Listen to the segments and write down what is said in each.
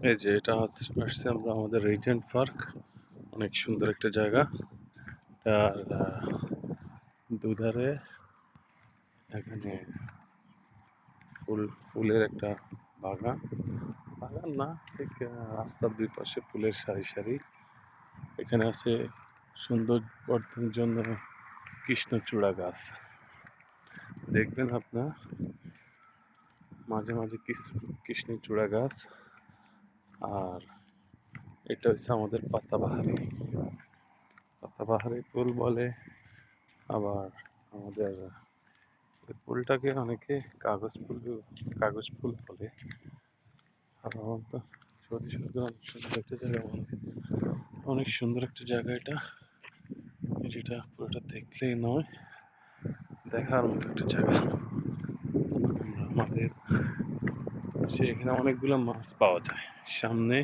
এই যে এটা আসছে আমরা আমাদের রিজেন্ট পার্ক। অনেক সুন্দর একটা জায়গা। আর দুধারে এখানে ফুলের একটা বাগান। বাগান না, ঠিক রাস্তার দুই পাশে ফুলের সারি সারি। এখানে আছে সৌন্দর্যবর্ধনের জন্য কৃষ্ণচূড়া গাছ। দেখবেন আপনার মাঝে মাঝে কৃষ্ণচূড়া গাছ। আর এটা হচ্ছে আমাদের পাতাবাহারি ফুল বলে। আবার আমাদের এই ফুলটাকে অনেকে কাগজ ফুল বলে। সাধারণত সত্যি সত্যি অনেক সুন্দর একটা জায়গা এটা। যেটা পুরোটা দেখলেই নয়, দেখার মতো একটা জায়গা। আমাদের এখানে অনেকগুলো মাছ পাওয়া যায় সামনে।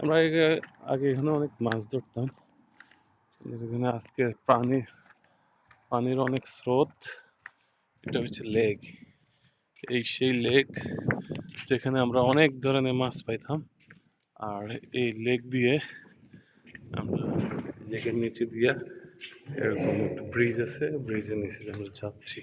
আমরা আগে এখানে অনেক মাছ ধরতাম। যেখানে আজকে পানির অনেক স্রোত। এটা হচ্ছে লেক। সেই লেক যেখানে আমরা অনেক ধরনের মাছ পাইতাম। আর এই লেক দিয়ে আমরা লেকের নিচে দিয়ে এরকম একটা ব্রিজ আছে, ব্রিজের নিচে দিয়ে আমরা যাচ্ছি।